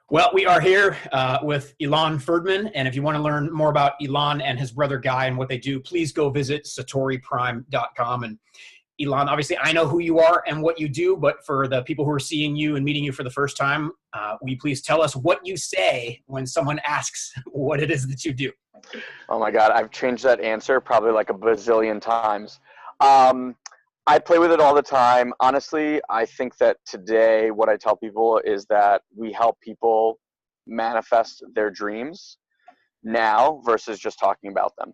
Well, we are here with Ilan Ferdman, and if you want to learn more about Ilan and his brother Guy and what they do, please go visit satoriprime.com. And Ilan, obviously, I know who you are and what you do, but for the people who are seeing you and meeting you for the first time, will you please tell us what you say when someone asks what it is that you do? Oh my God, I've changed that answer probably like a bazillion times. I play with it all the time. Honestly, I think that today what I tell people is that we help people manifest their dreams now versus just talking about them.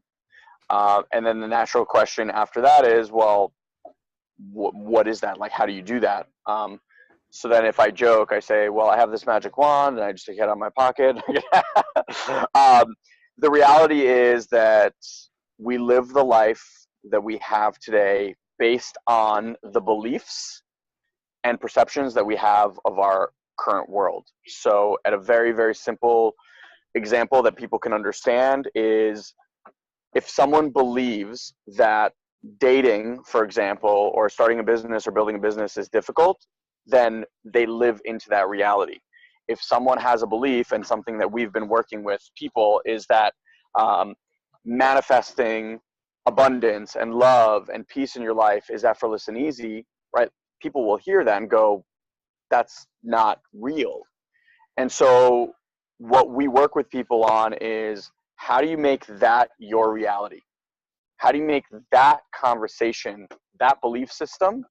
And then the natural question after that is, well, what is that? Like, how do you do that? So then if I joke, I say, well, I have this magic wand and I just take it out of my pocket. The reality is that we live the life that we have today based on the beliefs and perceptions that we have of our current world. So at a very, very simple example that people can understand is if someone believes that dating, for example, or starting a business or building a business is difficult, then they live into that reality. If someone has a belief, and something that we've been working with people is that manifesting abundance and love and peace in your life is effortless and easy, right? People will hear that and go, that's not real. And so what we work with people on is, how do you make that your reality? How do you make that conversation, that belief system,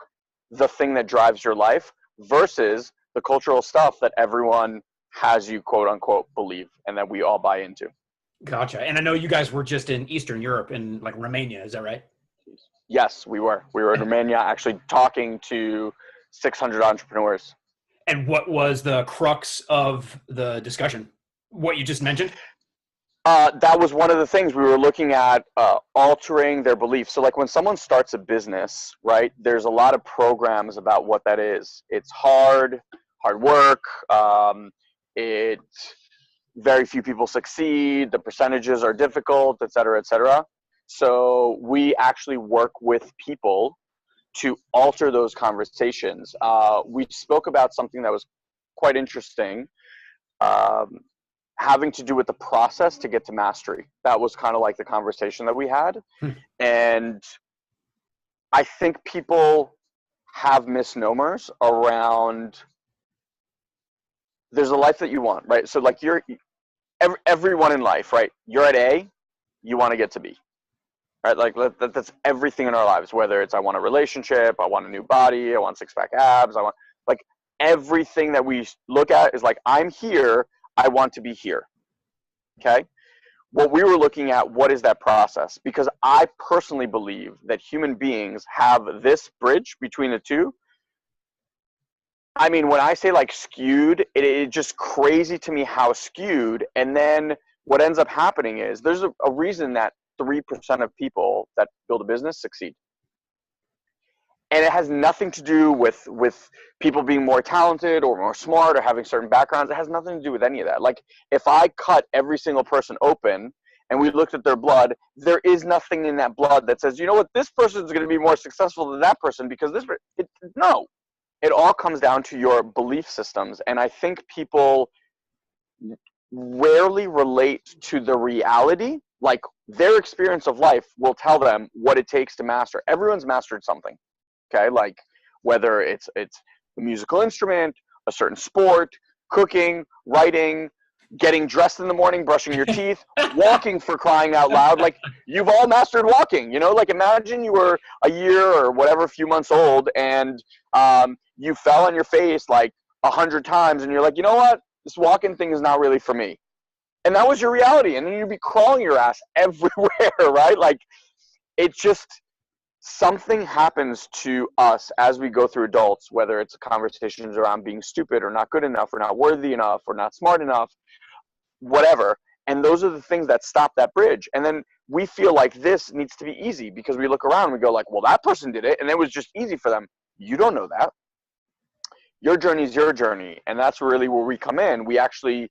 the thing that drives your life versus the cultural stuff that everyone has you quote unquote believe and that we all buy into? Gotcha. And I know you guys were just in Eastern Europe, in like Romania. Is that right? Yes, we were. We were in Romania actually talking to 600 entrepreneurs. And what was the crux of the discussion? What you just mentioned? That was one of the things we were looking at, altering their beliefs. So like when someone starts a business, right, there's a lot of programs about what that is. It's hard work. Very few people succeed. The percentages are difficult, et cetera, et cetera. So we actually work with people to alter those conversations. We spoke about something that was quite interesting, having to do with the process to get to mastery. That was kind of like the conversation that we had. And I think people have misnomers around, there's a life that you want, right? So like everyone in life, right? You're at A, you want to get to B, right? Like that's everything in our lives, whether it's I want a relationship, I want a new body, I want six-pack abs, I want, like everything that we look at is like, I'm here, I want to be here, okay? What we were looking at, what is that process? Because I personally believe that human beings have this bridge between the two. I mean, when I say like skewed, it's just crazy to me how skewed. And then what ends up happening is there's a reason that 3% of people that build a business succeed. And it has nothing to do with people being more talented or more smart or having certain backgrounds. It has nothing to do with any of that. Like if I cut every single person open and we looked at their blood, there is nothing in that blood that says, you know what, this person is going to be more successful than that person because no. It all comes down to your belief systems. And I think people rarely relate to the reality. Like their experience of life will tell them what it takes to master. Everyone's mastered something, okay? Like whether it's a musical instrument, a certain sport, cooking, writing, getting dressed in the morning, brushing your teeth, walking, for crying out loud. Like you've all mastered walking, you know? Like imagine you were a year or whatever, a few months old, and you fell on your face like 100 times and you're like, you know what? This walking thing is not really for me. And that was your reality. And then you'd be crawling your ass everywhere, right? Like it's just, something happens to us as we go through adults, whether it's conversations around being stupid or not good enough or not worthy enough or not smart enough, whatever. And those are the things that stop that bridge. And then we feel like this needs to be easy because we look around and we go like, well, that person did it and it was just easy for them. You don't know that. Your journey is your journey. And that's really where we come in. We actually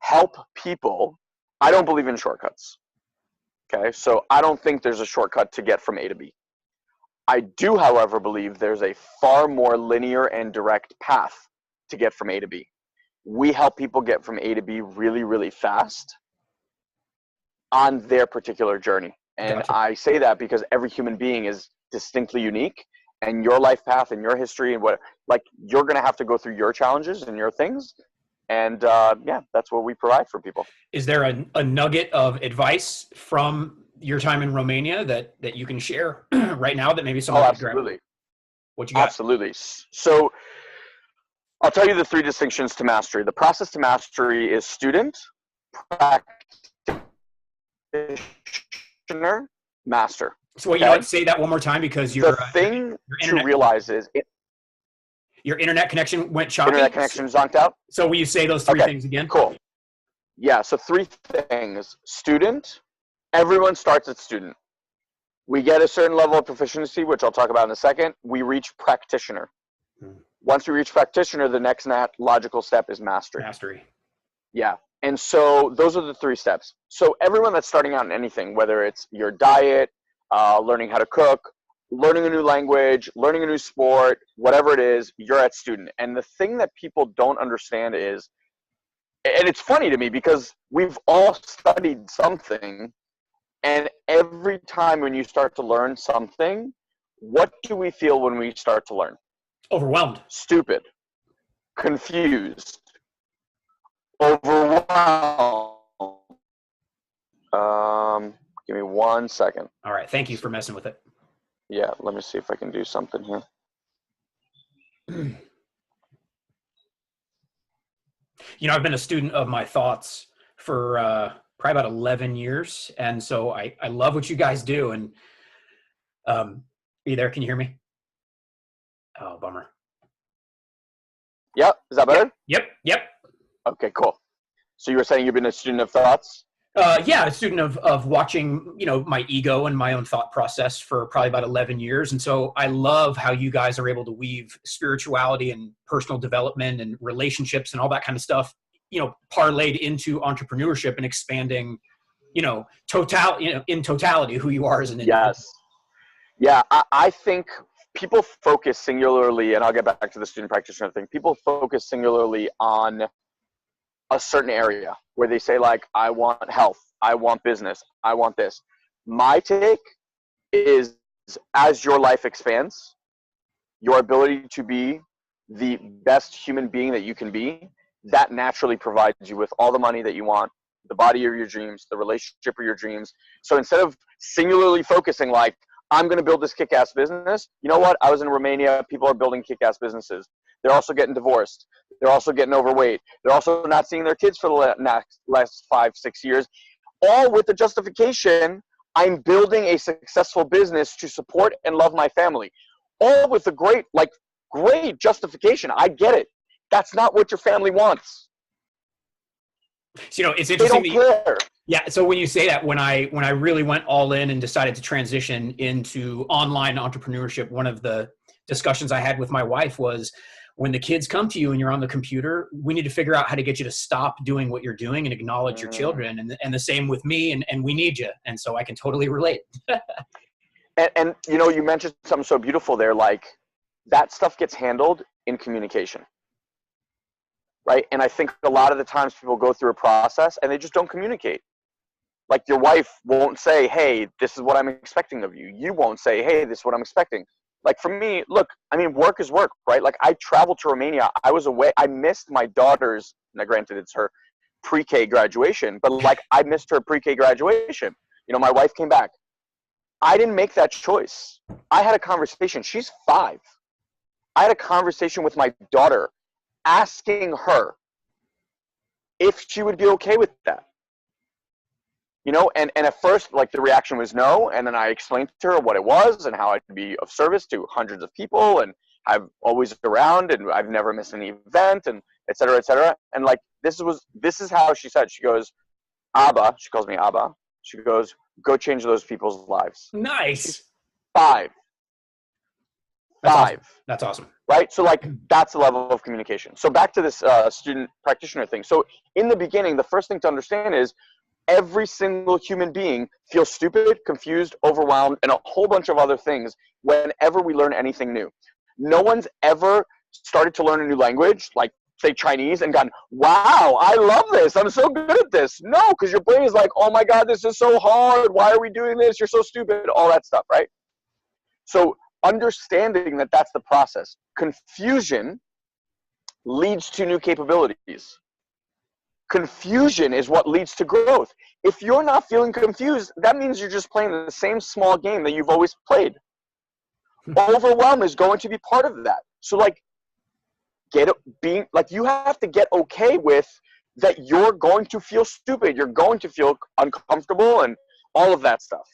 help people. I don't believe in shortcuts. Okay. So I don't think there's a shortcut to get from A to B. I do, however, believe there's a far more linear and direct path to get from A to B. we help people get from A to B really, really fast on their particular journey. And Gotcha. I say that because every human being is distinctly unique, and your life path and your history and what, like, you're going to have to go through your challenges and your things. And yeah, that's what we provide for people. Is there a nugget of advice from your time in Romania that you can share right now that maybe someone could grab? Absolutely. What you got? Absolutely. So I'll tell you the 3 distinctions to mastery. The process to mastery is student, practitioner, master. So you know what, say that one more time, because The thing to realize is your internet connection went choppy. Internet connection zonked out. So will you say those 3 things again? Cool. Yeah, so 3 things. Student, everyone starts at student. We get a certain level of proficiency, which I'll talk about in a second. We reach practitioner. Once we reach practitioner, the next logical step is mastery. Mastery. Yeah. And so those are the 3 steps. So everyone that's starting out in anything, whether it's your diet, learning how to cook, learning a new language, learning a new sport, whatever it is, you're at student. And the thing that people don't understand is, and it's funny to me because we've all studied something, and every time when you start to learn something, what do we feel when we start to learn? Overwhelmed. Stupid. Confused. Overwhelmed. Give me 1 second. All right. Thank you for messing with it. Yeah, let me see if I can do something here. You know, I've been a student of my thoughts for probably about 11 years. And so I love what you guys do. And are you there? Can you hear me? Oh, bummer. Yep. Is that better? Yep. Okay, cool. So you were saying you've been a student of thoughts? Yeah, a student of watching, you know, my ego and my own thought process for probably about 11 years. And so I love how you guys are able to weave spirituality and personal development and relationships and all that kind of stuff, you know, parlayed into entrepreneurship and expanding, you know, in totality who you are as an individual. Yes. Yeah, I think people focus singularly, and I'll get back to the student practitioner thing. People focus singularly on a certain area where they say, like, I want health, I want business, I want this. My take is, as your life expands, your ability to be the best human being that you can be, that naturally provides you with all the money that you want, the body of your dreams, the relationship of your dreams. So instead of singularly focusing like, I'm going to build this kick-ass business, you know what? I was in Romania. People are building kick-ass businesses. They're also getting divorced. They're also getting overweight. They're also not seeing their kids for the last 5-6 years, all with the justification, I'm building a successful business to support and love my family. All with a great justification. I get it. That's not what your family wants. So, you know, it's interesting. They don't care. Yeah. So when you say that, when I really went all in and decided to transition into online entrepreneurship, one of the discussions I had with my wife was, when the kids come to you and you're on the computer, we need to figure out how to get you to stop doing what you're doing and acknowledge your children. And the same with me, and we need you. And so I can totally relate. and you know, you mentioned something so beautiful there, like that stuff gets handled in communication. Right? And I think a lot of the times people go through a process and they just don't communicate. Like your wife won't say, hey, this is what I'm expecting of you. You won't say, hey, this is what I'm expecting. Like for me, look, I mean, work is work, right? Like I traveled to Romania. I was away. I missed my daughter's, now granted it's her pre-K graduation, but like I missed her pre-K graduation. You know, my wife came back. I didn't make that choice. I had a conversation. She's 5. I had a conversation with my daughter asking her if she would be okay with that. You know, and at first, like, the reaction was no, and then I explained to her what it was and how I could be of service to hundreds of people, and I'm always around, and I've never missed an event, and et cetera, et cetera. And like, this is how she said. She goes, Abba, she calls me Abba. She goes, go change those people's lives. Nice. She's 5. That's 5. awesome. That's awesome. Right? So like, that's the level of communication. So back to this student practitioner thing. So in the beginning, the first thing to understand is every single human being feels stupid, confused, overwhelmed, and a whole bunch of other things whenever we learn anything new. No one's ever started to learn a new language, like say Chinese and gone, wow, I love this. I'm so good at this. No, because your brain is like, oh my God, this is so hard. Why are we doing this? You're so stupid. All that stuff, right? So understanding that that's the process. Confusion leads to new capabilities. Confusion is what leads to growth. If you're not feeling confused, that means you're just playing the same small game that you've always played. Overwhelm is going to be part of that. So like, you have to get okay with that you're going to feel stupid. You're going to feel uncomfortable and all of that stuff.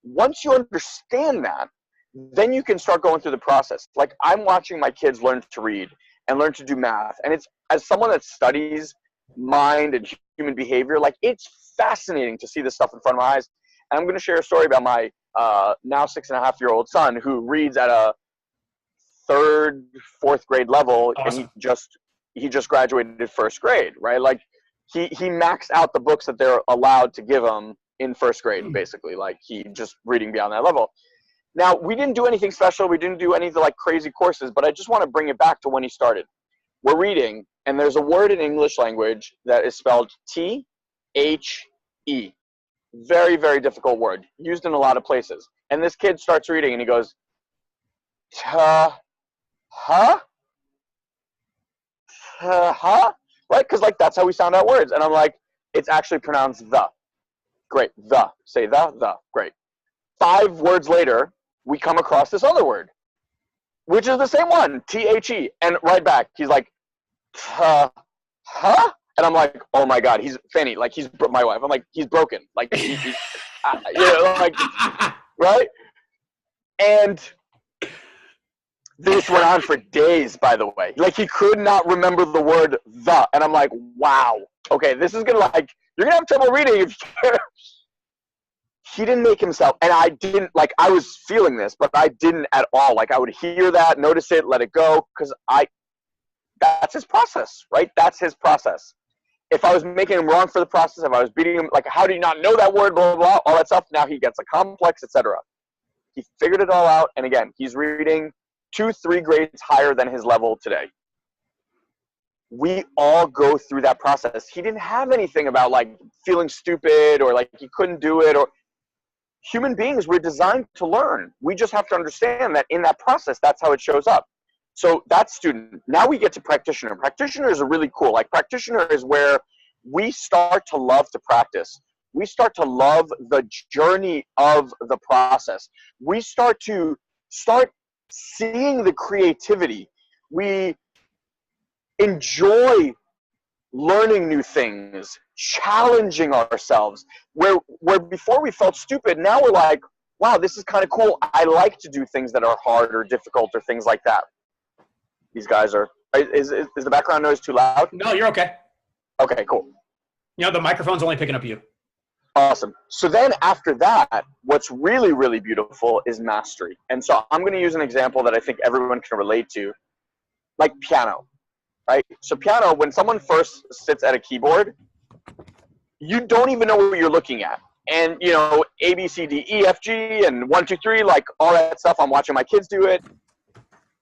Once you understand that, then you can start going through the process. Like I'm watching my kids learn to read and learn to do math. And it's, as someone that studies mind and human behavior, like it's fascinating to see this stuff in front of my eyes. And I'm going to share a story about my now 6.5-year-old son who reads at a 3rd, 4th grade level. Awesome. And he just graduated 1st grade, right? Like he maxed out the books that they're allowed to give him in 1st grade, basically. Like he just reading beyond that level. Now, we didn't do anything special. We didn't do any of the like crazy courses, but I just want to bring it back to when he started. We're reading, and there's a word in English language that is spelled T-H-E. Very, very difficult word, used in a lot of places. And this kid starts reading, and he goes, huh? Right? Because like that's how we sound out words. And I'm like, it's actually pronounced the. Great, the. Say the. Great. 5 words later, we come across this other word, which is the same one, T-H-E. And right back, he's like, huh? And I'm like, oh my God, Fanny, like my wife. I'm like, he's broken. Like, like, right? And this went on for days, by the way. Like, he could not remember the word the. And I'm like, wow. Okay, this is going to like, you're going to have trouble reading if you care. He didn't make himself, and I didn't, like, I was feeling this, but I didn't at all. Like, I would hear that, notice it, let it go, because that's his process, right? That's his process. If I was making him wrong for the process, if I was beating him, like, how do you not know that word, blah, blah, blah, all that stuff, now he gets a complex, etc. He figured it all out, and again, he's reading 2-3 grades higher than his level today. We all go through that process. He didn't have anything about, like, feeling stupid or, like, he couldn't do it or... Human beings, we're designed to learn. We just have to understand that in that process, that's how it shows up. So that's student. Now we get to practitioner. Practitioners are really cool. Like practitioner is where we start to love to practice. We start to love the journey of the process. We start seeing the creativity. We enjoy learning new things, challenging ourselves. Where before we felt stupid, now we're like, wow, this is kind of cool. I like to do things that are hard or difficult or things like that. These guys are, is the background noise too loud? No, you're okay. Okay, cool. You know, the microphone's only picking up you. Awesome. So then after that, what's really, really beautiful is mastery. And so I'm going to use an example that I think everyone can relate to, like piano. Right? So piano, when someone first sits at a keyboard, you don't even know what you're looking at. And, you know, A, B, C, D, E, F, G, and 1, 2, 3, like all that stuff. I'm watching my kids do it.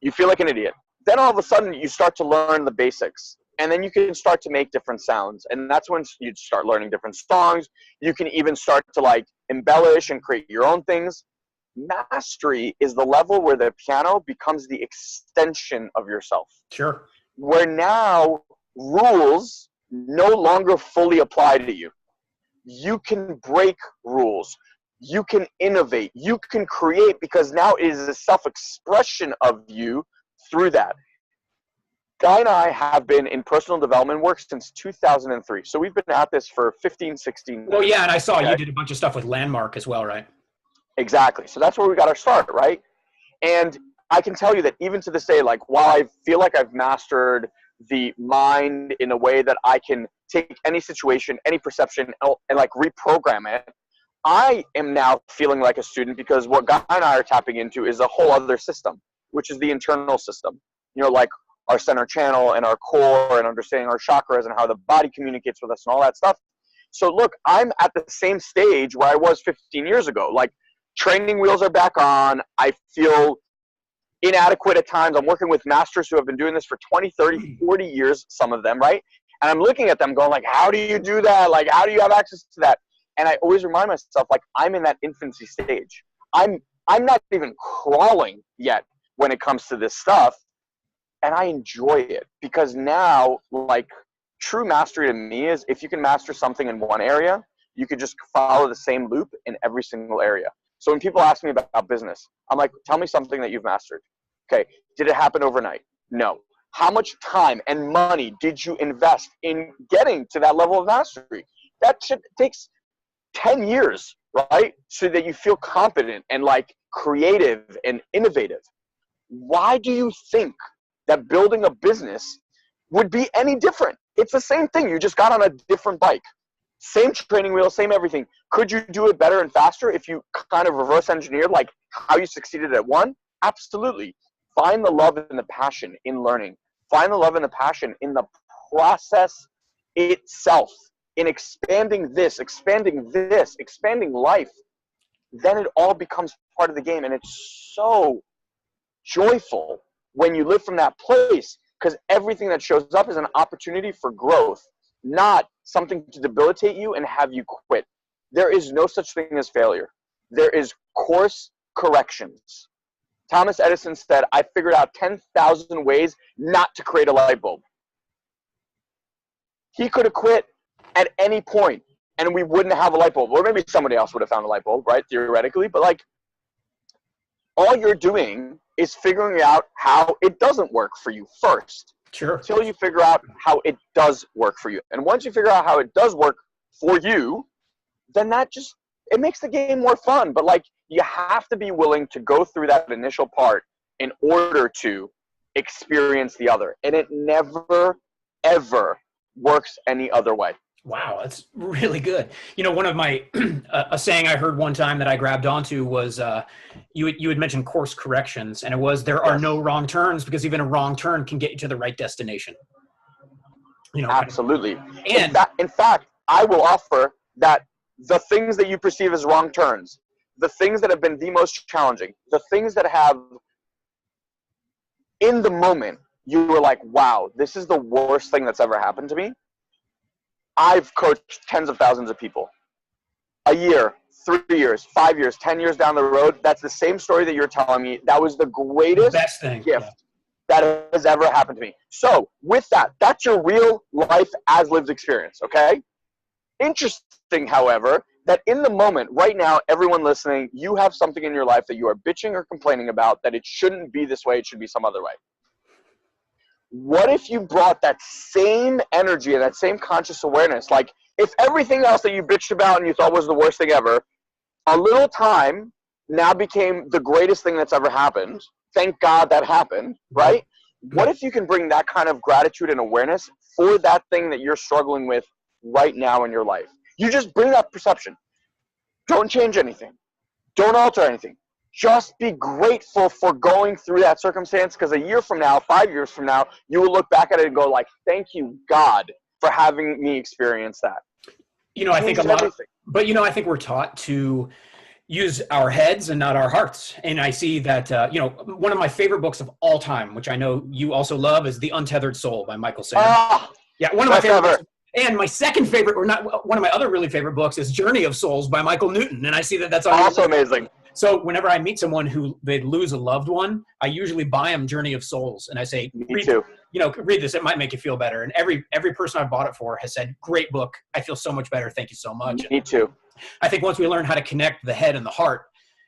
You feel like an idiot. Then all of a sudden you start to learn the basics. And then you can start to make different sounds. And that's when you start learning different songs. You can even start to like embellish and create your own things. Mastery is the level where the piano becomes the extension of yourself. Sure. Where now rules no longer fully apply to you. You can break rules. You can innovate. You can create because now it is a self-expression of you through that. Guy and I have been in personal development work since 2003. So we've been at this for 15, 16 years. Well, yeah, and I saw you did a bunch of stuff with Landmark as well, right? Exactly. So that's where we got our start, right? And I can tell you that even to this day, like while I feel like I've mastered the mind in a way that I can take any situation, any perception, and like reprogram it, I am now feeling like a student because what Guy and I are tapping into is a whole other system, which is the internal system. You know, like our center channel and our core and understanding our chakras and how the body communicates with us and all that stuff. So look, I'm at the same stage where I was 15 years ago. Like training wheels are back on. I feel inadequate at times. I'm working with masters who have been doing this for 20, 30, 40 years, some of them, right? And I'm looking at them going like, how do you do that? Like, how do you have access to that? And I always remind myself, like, I'm in that infancy stage. I'm not even crawling yet when it comes to this stuff. And I enjoy it because now, like, true mastery to me is if you can master something in one area, you could just follow the same loop in every single area. So when people ask me about business, I'm like, tell me something that you've mastered. Okay. Did it happen overnight? No. How much time and money did you invest in getting to that level of mastery? That shit takes 10 years, right? So that you feel confident and like creative and innovative. Why do you think that building a business would be any different? It's the same thing. You just got on a different bike. Same training wheel, same everything. Could you do it better and faster if you kind of reverse engineered like how you succeeded at one? Absolutely. Find the love and the passion in learning. Find the love and the passion in the process itself, in expanding this, expanding life. Then it all becomes part of the game. And it's so joyful when you live from that place, because everything that shows up is an opportunity for growth, not something to debilitate you and have you quit. There is no such thing as failure. There is course corrections. Thomas Edison said, I figured out 10,000 ways not to create a light bulb. He could have quit at any point and we wouldn't have a light bulb. Or maybe somebody else would have found a light bulb, right? Theoretically. But like, all you're doing is figuring out how it doesn't work for you first. Sure. Until you figure out how it does work for you. And once you figure out how it does work for you, then that just, it makes the game more fun. But like, you have to be willing to go through that initial part in order to experience the other. And it never, ever works any other way. Wow, that's really good. You know, one of my, a saying I heard one time that I grabbed onto was, you had mentioned course corrections, and it was, there are no wrong turns because even a wrong turn can get you to the right destination. You know, absolutely. And in fact, I will offer that the things that you perceive as wrong turns, the things that have been the most challenging, the things that have, in the moment, you were like, wow, this is the worst thing that's ever happened to me. I've coached tens of thousands of people. A year, 3 years, 5 years, 10 years down the road, that's the same story that you're telling me. That was the greatest gift that has ever happened to me. So with that, that's your real life as lived experience, okay? Interesting, however, that in the moment, right now, everyone listening, you have something in your life that you are bitching or complaining about that it shouldn't be this way, it should be some other way. What if you brought that same energy and that same conscious awareness? Like, if everything else that you bitched about and you thought was the worst thing ever, a little time now became the greatest thing that's ever happened. Thank God that happened, right? What if you can bring that kind of gratitude and awareness for that thing that you're struggling with right now in your life? You just bring that perception. Don't change anything. Don't alter anything. Just be grateful for going through that circumstance, because a year from now, 5 years from now, you will look back at it and go like, thank you, God, for having me experience that. You know, I think I think we're taught to use our heads and not our hearts. And I see that, you know, one of my favorite books of all time, which I know you also love, is The Untethered Soul by Michael Sandel. Yeah, one of my favorite books. And my second favorite, or not one of my other really favorite books, is Journey of Souls by Michael Newton. And I see that that's also amazing. So whenever I meet someone who they'd lose a loved one, I usually buy them Journey of Souls, and I say, read this. It might make you feel better. And every person I've bought it for has said, great book. I feel so much better. Thank you so much. Me too. I think once we learn how to connect the head and the heart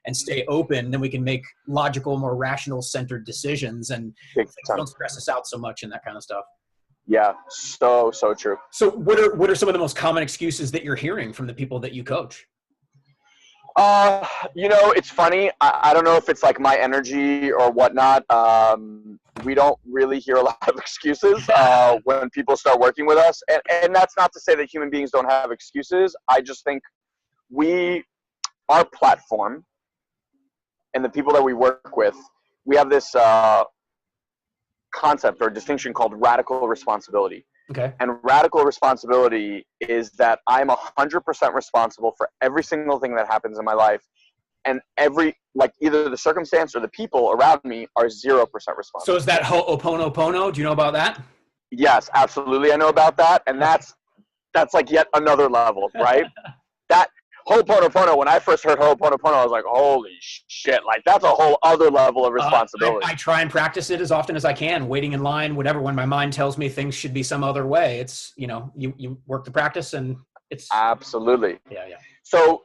and stay open, then we can make logical, more rational centered decisions, and things don't stress us out so much and that kind of stuff. Yeah, so true. So what are some of the most common excuses that you're hearing from the people that you coach? You know, it's funny. I don't know if it's like my energy or whatnot. We don't really hear a lot of excuses when people start working with us. And that's not to say that human beings don't have excuses. I just think our platform and the people that we work with, we have this concept or distinction called radical responsibility. Okay. And radical responsibility is that I'm 100% responsible for every single thing that happens in my life, and either the circumstance or the people around me are 0% responsible. So is that Ho'oponopono? Do you know about that? Yes, absolutely. I know about that. And that's like yet another level, right? That Ho'oponopono, when I first heard Ho'oponopono, I was like, holy shit, like that's a whole other level of responsibility. I try and practice it as often as I can, waiting in line, whatever. When my mind tells me things should be some other way, it's, you work the practice and it's. Absolutely. Yeah, yeah. So,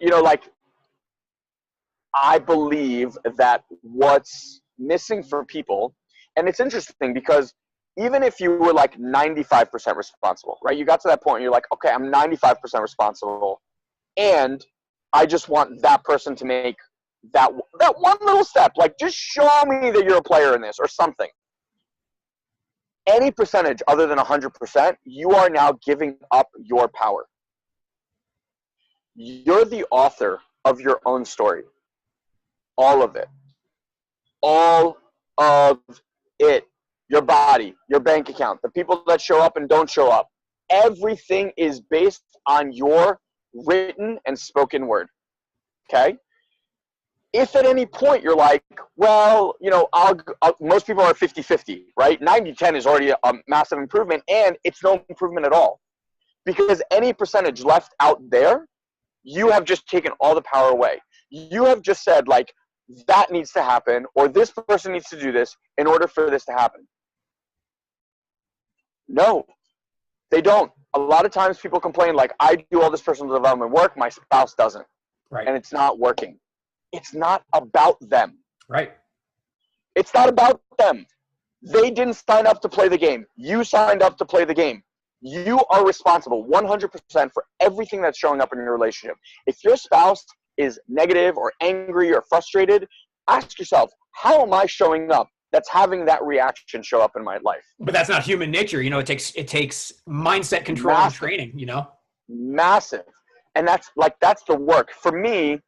I believe that what's missing for people, and it's interesting because even if you were like 95% responsible, right? You got to that point and you're like, okay, I'm 95% responsible, and I just want that person to make that one little step. Like, just show me that you're a player in this or something. Any percentage other than 100%, you are now giving up your power. You're the author of your own story. All of it. All of it. Your body, your bank account, the people that show up and don't show up. Everything is based on your written and spoken word. Okay? If at any point you're like, well, most people are 50-50, right? 90-10 is already a massive improvement, and it's no improvement at all. Because any percentage left out there, you have just taken all the power away. You have just said, like, that needs to happen, or this person needs to do this in order for this to happen. No, they don't. A lot of times people complain, like, I do all this personal development work, my spouse doesn't. Right. And it's not working. It's not about them. Right. It's not about them. They didn't sign up to play the game. You signed up to play the game. You are responsible 100% for everything that's showing up in your relationship. If your spouse is negative or angry or frustrated, ask yourself, how am I showing up that's having that reaction show up in my life? But that's not human nature. It takes mindset control and training, Massive. And that's the work. For me,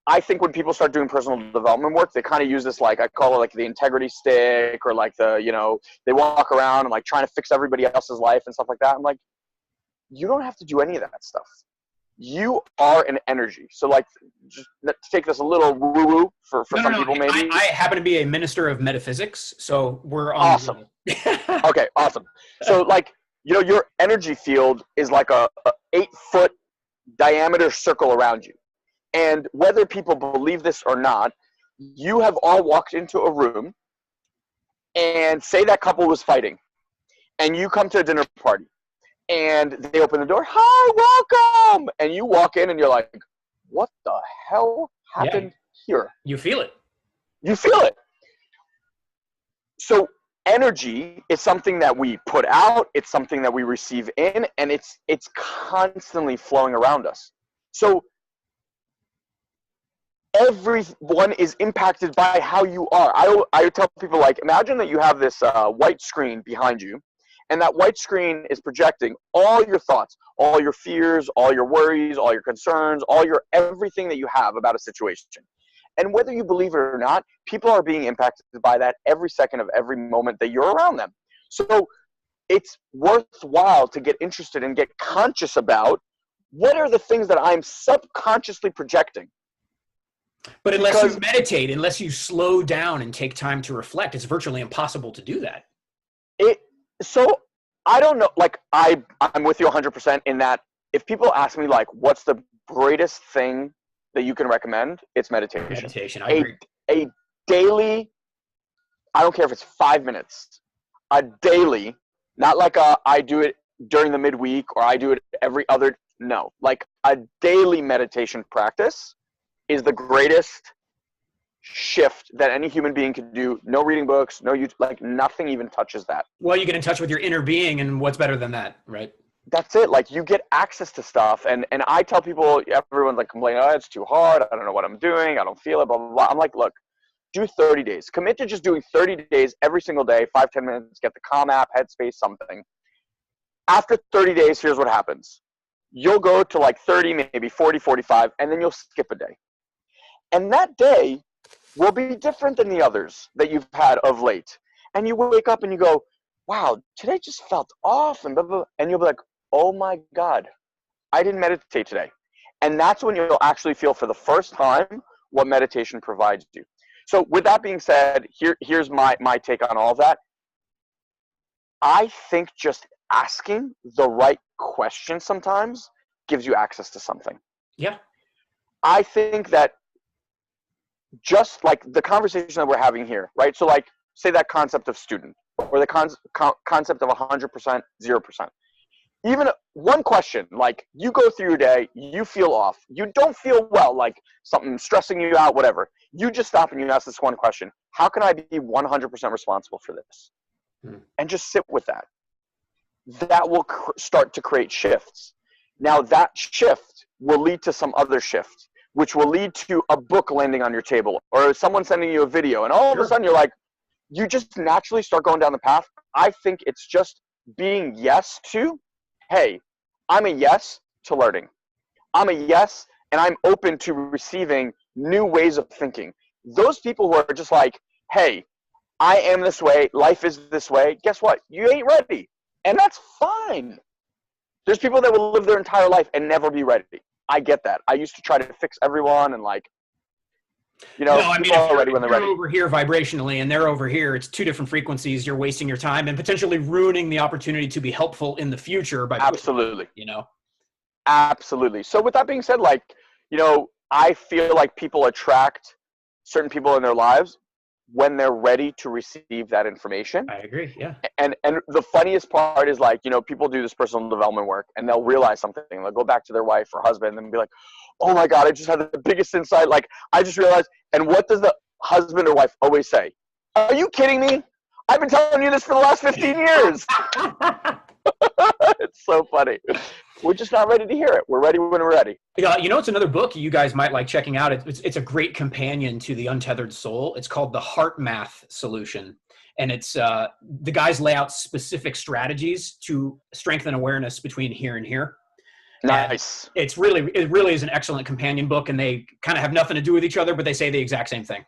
I think when people start doing personal development work, they kind of use this, like, I call it like the integrity stick, or like they walk around and like trying to fix everybody else's life and stuff like that. I'm like, you don't have to do any of that stuff. You are an energy. So, like, just to take this a little woo-woo for some people maybe. I happen to be a minister of metaphysics, so we're on. Awesome. Okay, awesome. So, like, your energy field is like a 8-foot diameter circle around you. And whether people believe this or not, you have all walked into a room, and say that couple was fighting, and you come to a dinner party. And they open the door, hi, welcome! And you walk in and you're like, what the hell happened here? You feel it. You feel it. So energy is something that we put out, it's something that we receive in, and it's constantly flowing around us. So everyone is impacted by how you are. I tell people, like, imagine that you have this white screen behind you, and that white screen is projecting all your thoughts, all your fears, all your worries, all your concerns, everything that you have about a situation. And whether you believe it or not, people are being impacted by that every second of every moment that you're around them. So it's worthwhile to get interested and get conscious about what are the things that I'm subconsciously projecting. But unless you meditate, unless you slow down and take time to reflect, it's virtually impossible to do that. So I don't know, like, I'm with you 100% in that if people ask me, like, what's the greatest thing that you can recommend, it's meditation. Meditation, I agree. A daily, I don't care if it's 5 minutes, a daily, not like I do it during the midweek or I do it every other, no, like a daily meditation practice is the greatest shift that any human being can do. No reading books, no YouTube, like nothing even touches that. Well, you get in touch with your inner being, and what's better than that, right? That's it. Like, you get access to stuff, and I tell people, everyone's like complaining, oh, it's too hard, I don't know what I'm doing, I don't feel it, blah, blah, blah. I'm like, look, do 30 days. Commit to just doing 30 days every single day, 5-10 minutes, get the Calm app, Headspace, something. After 30 days, here's what happens. You'll go to like 30, maybe 40, 45, and then you'll skip a day. And that day will be different than the others that you've had of late. And you wake up and you go, wow, today just felt off, and blah, blah, and you'll be like, oh my God, I didn't meditate today. And that's when you'll actually feel for the first time what meditation provides you. So with that being said, here's my take on all of that. I think just asking the right question sometimes gives you access to something. Yeah. I think that just like the conversation that we're having here, right? So like, say that concept of student, or the concept of 100%, 0%. Even one question, like you go through your day, you feel off, you don't feel well, like something stressing you out, whatever. You just stop and you ask this one question: how can I be 100% responsible for this? And just sit with that. That will start to create shifts. Now that shift will lead to some other shift, which will lead to a book landing on your table, or someone sending you a video, and all of a sudden you're like, you just naturally start going down the path. I think it's just being yes to, hey, I'm a yes to learning. I'm a yes, and I'm open to receiving new ways of thinking. Those people who are just like, hey, I am this way, life is this way, guess what? You ain't ready. And that's fine. There's people that will live their entire life and never be ready. I get that. I used to try to fix everyone and like, you know, people are ready when they're ready. Over here vibrationally and they're over here, it's two different frequencies. You're wasting your time and potentially ruining the opportunity to be helpful in the future by absolutely, you know. Absolutely. So with that being said, like, you know, I feel like people attract certain people in their lives when they're ready to receive that information. I agree. Yeah. And the funniest part is, like, you know, people do this personal development work and they'll realize something. They'll go back to their wife or husband and be like, oh my God, I just had the biggest insight. Like, I just realized. And what does the husband or wife always say? Are you kidding me? I've been telling you this for the last 15 years. It's so funny. We're just not ready to hear it. We're ready when we're ready. Yeah, you know, it's another book you guys might like checking out. It's a great companion to The Untethered Soul. It's called The Heart Math Solution. And it's the guys lay out specific strategies to strengthen awareness between here and here. Nice. And it really is an excellent companion book, and they kind of have nothing to do with each other, but they say the exact same thing.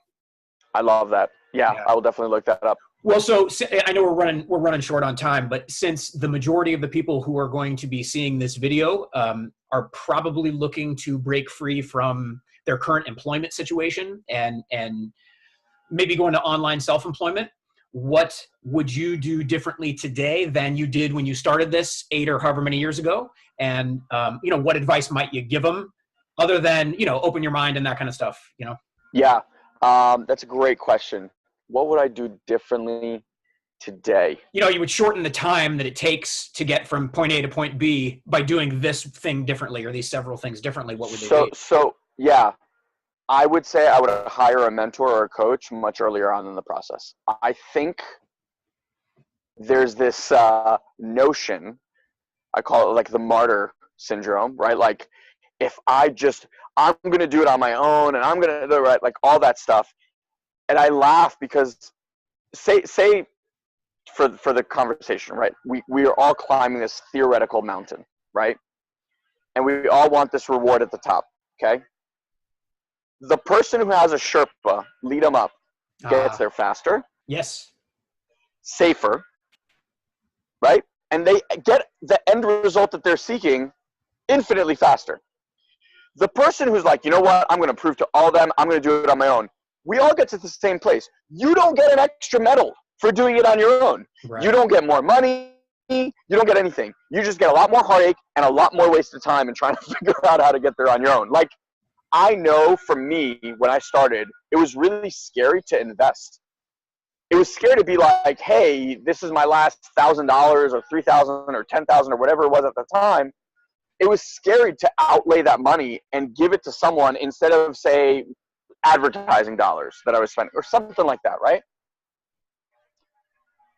I love that. Yeah. I will definitely look that up. Well, so I know we're running short on time, but since the majority of the people who are going to be seeing this video are probably looking to break free from their current employment situation and maybe go into online self-employment, what would you do differently today than you did when you started this 8 or however many years ago? And you know, what advice might you give them other than, you know, open your mind and that kind of stuff, you know? Yeah, that's a great question. What would I do differently today? You know, you would shorten the time that it takes to get from point A to point B by doing this thing differently, or these several things differently. What would they be? So yeah, I would say I would hire a mentor or a coach much earlier on in the process. I think there's this notion, I call it like the martyr syndrome, right? Like, if I'm going to do it on my own and I'm going to do it right, like all that stuff. And I laugh because say for the conversation, right? We are all climbing this theoretical mountain, right? And we all want this reward at the top, okay? The person who has a Sherpa lead them up gets there faster. Yes. Safer, right? And they get the end result that they're seeking infinitely faster. The person who's like, you know what? I'm going to prove to all of them, I'm going to do it on my own. We all get to the same place. You don't get an extra medal for doing it on your own. Right. You don't get more money. You don't get anything. You just get a lot more heartache and a lot more wasted time in trying to figure out how to get there on your own. Like, I know for me, when I started, it was really scary to invest. It was scary to be like, hey, this is my last $1,000 or $3,000 or $10,000 or whatever it was at the time. It was scary to outlay that money and give it to someone instead of, say, advertising dollars that I was spending or something like that, right?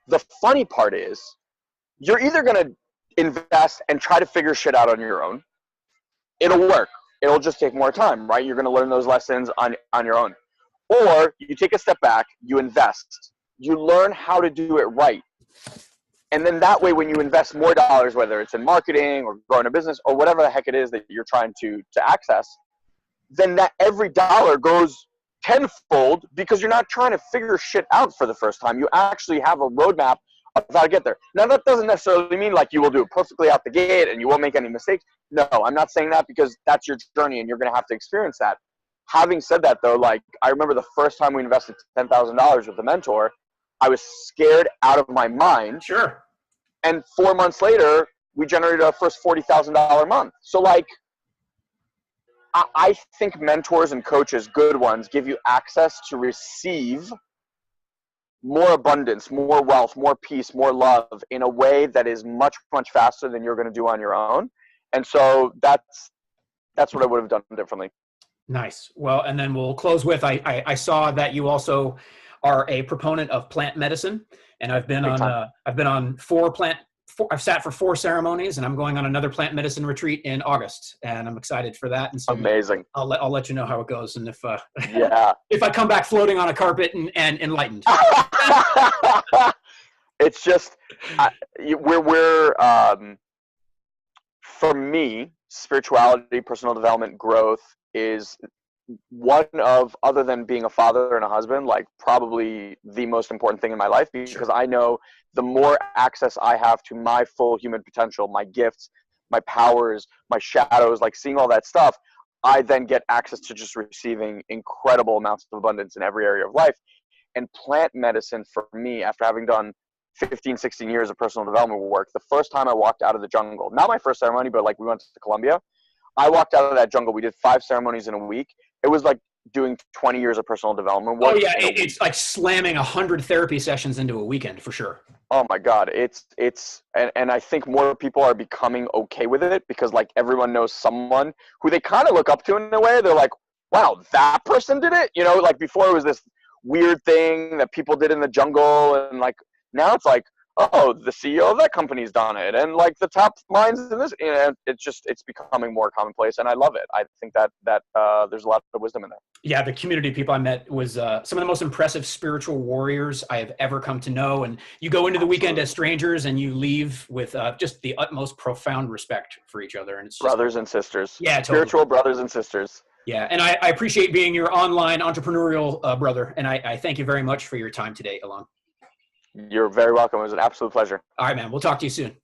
The funny part is you're either going to invest and try to figure shit out on your own. It'll work. It'll just take more time, right? You're going to learn those lessons on your own. Or you take a step back, you invest. You learn how to do it right. And then that way, when you invest more dollars, whether it's in marketing or growing a business or whatever the heck it is that you're trying to access, then that every dollar goes tenfold because you're not trying to figure shit out for the first time. You actually have a roadmap of how to get there. Now, that doesn't necessarily mean like you will do it perfectly out the gate and you won't make any mistakes. No, I'm not saying that, because that's your journey and you're going to have to experience that. having said that though, like I remember the first time we invested $10,000 with a mentor, I was scared out of my mind. Sure. And 4 months later, we generated our first $40,000 a month. So like, I think mentors and coaches, good ones, give you access to receive more abundance, more wealth, more peace, more love in a way that is much, much faster than you're going to do on your own. And so that's what I would have done differently. Nice. Well, and then we'll close with, I saw that you also are a proponent of plant medicine, and I've sat for 4 ceremonies, and I'm going on another plant medicine retreat in August, and I'm excited for that. And so amazing. I'll let you know how it goes, and if if I come back floating on a carpet and enlightened. It's just for me, spirituality, personal development, growth is one of, other than being a father and a husband, like probably the most important thing in my life, because I know the more access I have to my full human potential, my gifts, my powers, my shadows, like seeing all that stuff, I then get access to just receiving incredible amounts of abundance in every area of life. And plant medicine for me, after having done 15, 16 years of personal development work, the first time I walked out of the jungle, not my first ceremony, but like we went to Colombia, I walked out of that jungle. We did 5 ceremonies in a week. It was like doing 20 years of personal development work. Oh yeah, it's like slamming 100 therapy sessions into a weekend for sure. Oh my God, and I think more people are becoming okay with it, because like everyone knows someone who they kind of look up to in a way. They're like, wow, that person did it. You know, like before it was this weird thing that people did in the jungle, and like now it's like, oh, the CEO of that company's done it, and like the top minds in this, you know, it's becoming more commonplace, and I love it. I think that there's a lot of wisdom in that. Yeah, the community of people I met was some of the most impressive spiritual warriors I have ever come to know. And you go into the weekend as strangers, and you leave with just the utmost profound respect for each other. And it's just, brothers and sisters. Yeah, totally. Spiritual brothers and sisters. Yeah, and I appreciate being your online entrepreneurial brother. And I thank you very much for your time today, Ilan. You're very welcome. It was an absolute pleasure. All right, man. We'll talk to you soon.